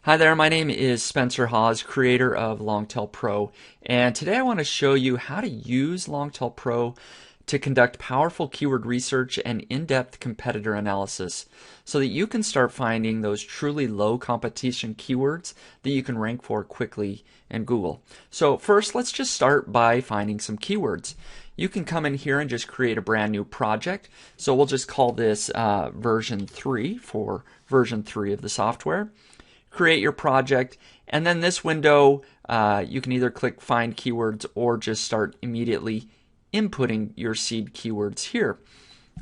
Hi there, my name is Spencer Haws, creator of LongTail Pro, and today I want to show you how to use LongTail Pro to conduct powerful keyword research and in-depth competitor analysis so that you can start finding those truly low competition keywords that you can rank for quickly in Google. So first, let's just start by finding some keywords. You can come in here and just create a brand new project. So we'll just call this version 3 for version 3 of the software. Create your project, and then this window you can either click find keywords or just start immediately inputting your seed keywords here.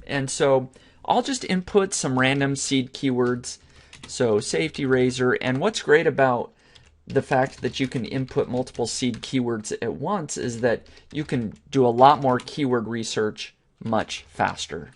And so I'll just input some random seed keywords, so safety razor. And what's great about the fact that you can input multiple seed keywords at once is that you can do a lot more keyword research much faster.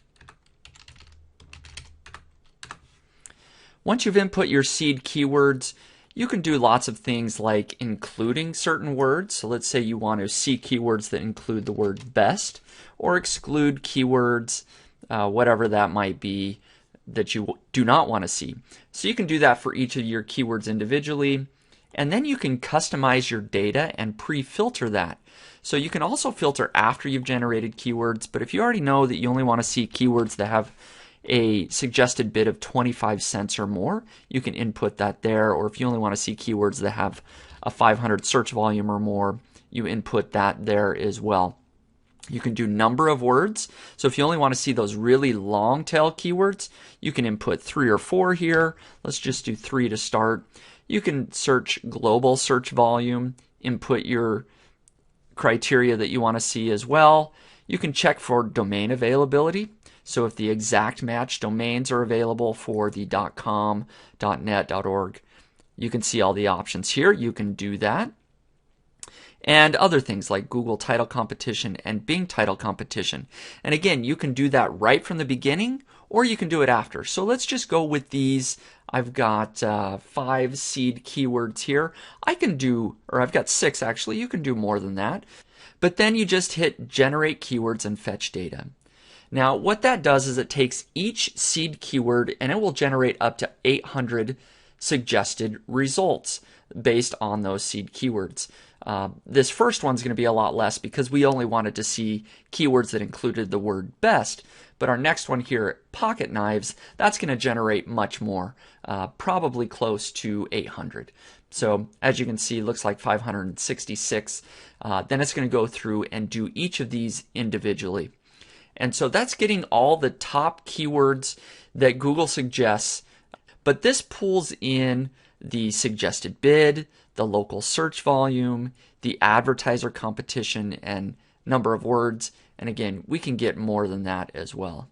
Once you've input your seed keywords, you can do lots of things like including certain words. So let's say you want to see keywords that include the word best, or exclude keywords, whatever that might be, that you do not want to see. So you can do that for each of your keywords individually, and then you can customize your data and pre-filter that. So you can also filter after you've generated keywords, but if you already know that you only want to see keywords that have a suggested bid of 25 cents or more, you can input that there. Or if you only want to see keywords that have a 500 search volume or more, you input that there as well. You can do number of words. So if you only want to see those really long tail keywords, you can input 3 or 4 here. Let's just do 3 to start. You can search global search volume, input your criteria that you want to see as well. You can check for domain availability. So if the exact match domains are available for the .com, .net, .org, you can see all the options here. You can do that. And other things like Google title competition and Bing title competition. And again, you can do that right from the beginning, or you can do it after. So let's just go with these. I've got 5 seed keywords here. I've got 6 actually. You can do more than that. But then you just hit generate keywords and fetch data. Now, what that does is it takes each seed keyword and it will generate up to 800 suggested results based on those seed keywords. This first one's going to be a lot less because we only wanted to see keywords that included the word best. But our next one here, pocket knives, that's going to generate much more, probably close to 800. So as you can see, it looks like 566. Then it's going to go through and do each of these individually. And so that's getting all the top keywords that Google suggests, but this pulls in the suggested bid, the local search volume, the advertiser competition, and number of words. And again, we can get more than that as well.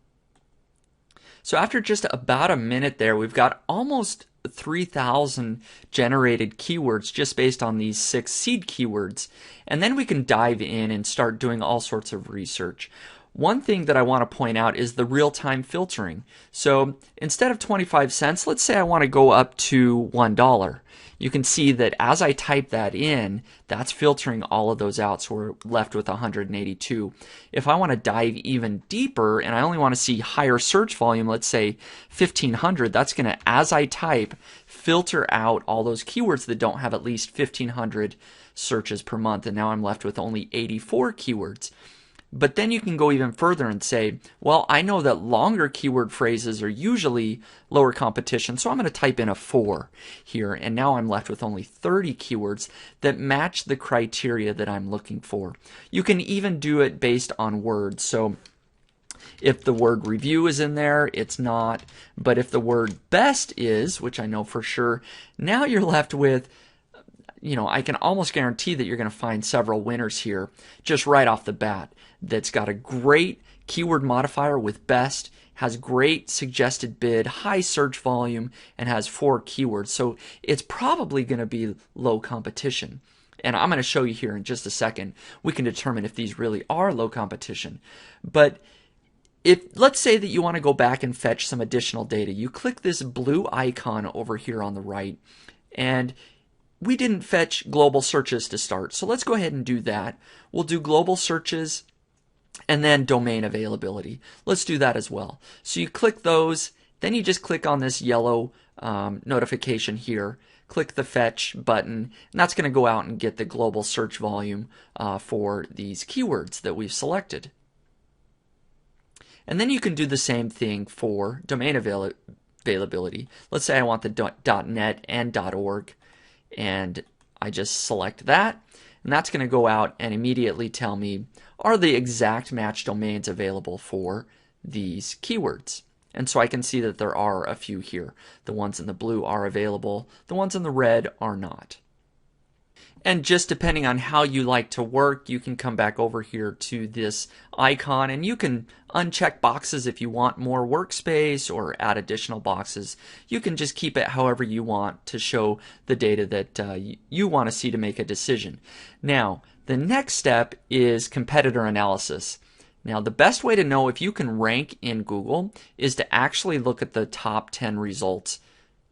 So after just about a minute there, we've got almost 3,000 generated keywords just based on these 6 seed keywords. And then we can dive in and start doing all sorts of research. One thing that I want to point out is the real-time filtering. So instead of 25 cents, let's say I want to go up to $1. You can see that as I type that in, that's filtering all of those out, so we're left with 182. If I want to dive even deeper and I only want to see higher search volume, let's say 1,500, that's going to, as I type, filter out all those keywords that don't have at least 1,500 searches per month, and now I'm left with only 84 keywords. But then you can go even further and say, well, I know that longer keyword phrases are usually lower competition, so I'm going to type in a 4 here, and now I'm left with only 30 keywords that match the criteria that I'm looking for. You can even do it based on words. So if the word review is in there, it's not. But if the word best is, which I know for sure, now you're left with, I can almost guarantee that you're going to find several winners here just right off the bat. That's got a great keyword modifier with best, has great suggested bid, high search volume, and has 4 keywords. So it's probably going to be low competition. And I'm going to show you here in just a second. We can determine if these really are low competition. But let's say that you want to go back and fetch some additional data. You click this blue icon over here on the right, and we didn't fetch global searches to start. So let's go ahead and do that. We'll do global searches and then domain availability. Let's do that as well. So you click those, then you just click on this yellow notification here. Click the fetch button, and that's going to go out and get the global search volume for these keywords that we've selected. And then you can do the same thing for domain availability. Let's say I want the .net and .org, and I just select that, and that's going to go out and immediately tell me, are the exact match domains available for these keywords? And so I can see that there are a few here. The ones in the blue are available. The ones in the red are not. And just depending on how you like to work, you can come back over here to this icon and you can uncheck boxes if you want more workspace or add additional boxes. You can just keep it however you want to show the data that you want to see to make a decision. Now, the next step is competitor analysis. Now, the best way to know if you can rank in Google is to actually look at the top 10 results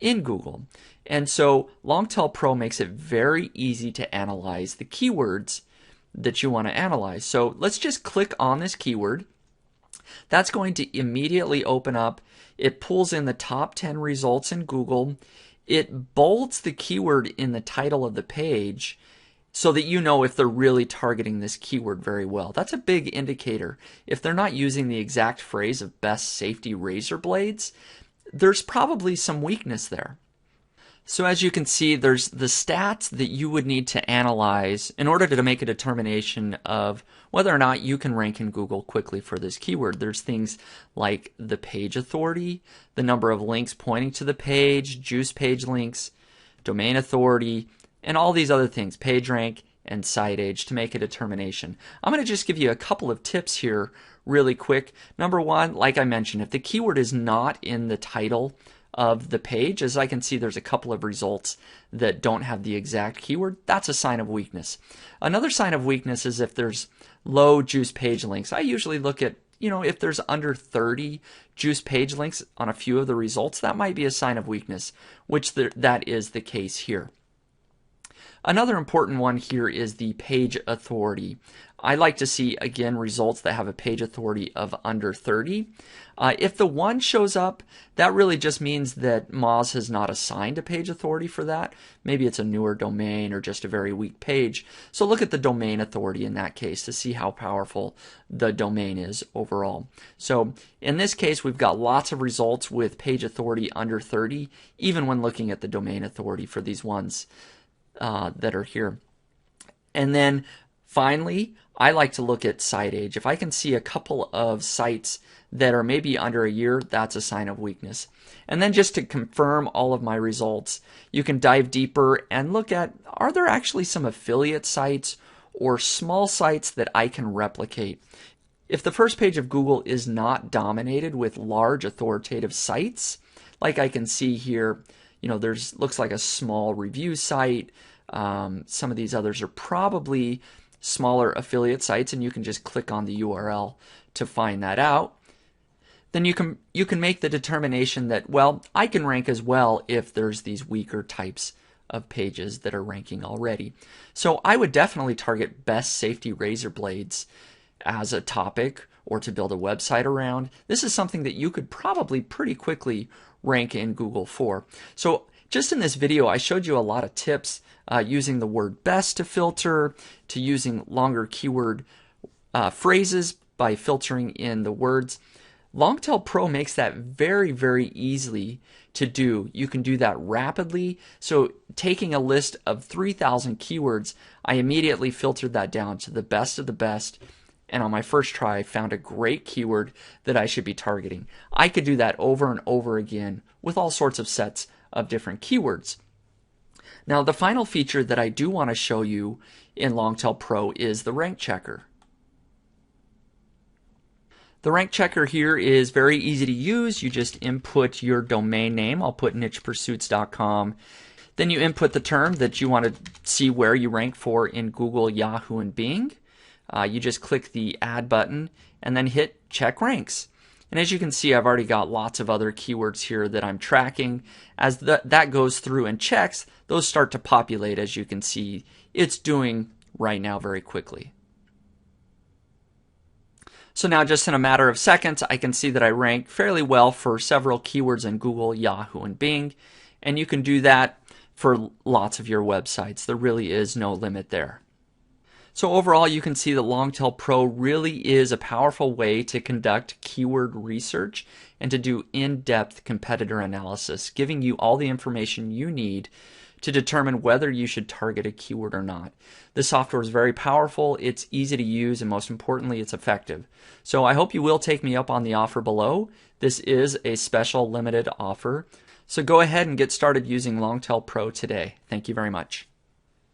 in Google. And so LongTail Pro makes it very easy to analyze the keywords that you want to analyze. So let's just click on this keyword. That's going to immediately open up. It pulls in the top 10 results in Google. It bolds the keyword in the title of the page so that you know if they're really targeting this keyword very well. That's a big indicator. If they're not using the exact phrase of best safety razor blades, there's probably some weakness there. So as you can see, there's the stats that you would need to analyze in order to make a determination of whether or not you can rank in Google quickly for this keyword. There's things like the page authority, the number of links pointing to the page, juice page links, domain authority, and all these other things, page rank and site age, to make a determination. I'm going to just give you a couple of tips here really quick. Number one, like I mentioned, if the keyword is not in the title of the page, as I can see there's a couple of results that don't have the exact keyword, that's a sign of weakness. Another sign of weakness is if there's low juice page links. I usually look at, if there's under 30 juice page links on a few of the results, that might be a sign of weakness, which that is the case here. Another important one here is the page authority. I like to see, again, results that have a page authority of under 30. If the 1 shows up, that really just means that Moz has not assigned a page authority for that. Maybe it's a newer domain or just a very weak page. So look at the domain authority in that case to see how powerful the domain is overall. So in this case, we've got lots of results with page authority under 30, even when looking at the domain authority for these ones that are here. And then finally, I like to look at site age. If I can see a couple of sites that are maybe under a year, that's a sign of weakness. And then just to confirm all of my results, you can dive deeper and look at, are there actually some affiliate sites or small sites that I can replicate? If the first page of Google is not dominated with large authoritative sites, like I can see here, looks like a small review site. Some of these others are probably smaller affiliate sites, and you can just click on the URL to find that out. Then you can make the determination that, well, I can rank as well if there's these weaker types of pages that are ranking already. So I would definitely target best safety razor blades as a topic or to build a website around. This is something that you could probably pretty quickly rank in Google for. So just in this video, I showed you a lot of tips using the word best to filter, to using longer keyword phrases by filtering in the words. LongTail Pro makes that very, very easily to do. You can do that rapidly. So taking a list of 3,000 keywords, I immediately filtered that down to the best of the best. And on my first try, I found a great keyword that I should be targeting. I could do that over and over again with all sorts of sets of different keywords. Now, the final feature that I do want to show you in LongTail Pro is the rank checker. The rank checker here is very easy to use. You just input your domain name. I'll put nichepursuits.com. Then you input the term that you want to see where you rank for in Google, Yahoo, and Bing. You just click the add button and then hit check ranks. And as you can see, I've already got lots of other keywords here that I'm tracking. As that goes through and checks, those start to populate, as you can see it's doing right now very quickly. So now just in a matter of seconds, I can see that I rank fairly well for several keywords in Google, Yahoo, and Bing. And you can do that for lots of your websites. There really is no limit there. So overall, you can see that LongTail Pro really is a powerful way to conduct keyword research and to do in-depth competitor analysis, giving you all the information you need to determine whether you should target a keyword or not. This software is very powerful, it's easy to use, and most importantly, it's effective. So I hope you will take me up on the offer below. This is a special limited offer. So go ahead and get started using LongTail Pro today. Thank you very much.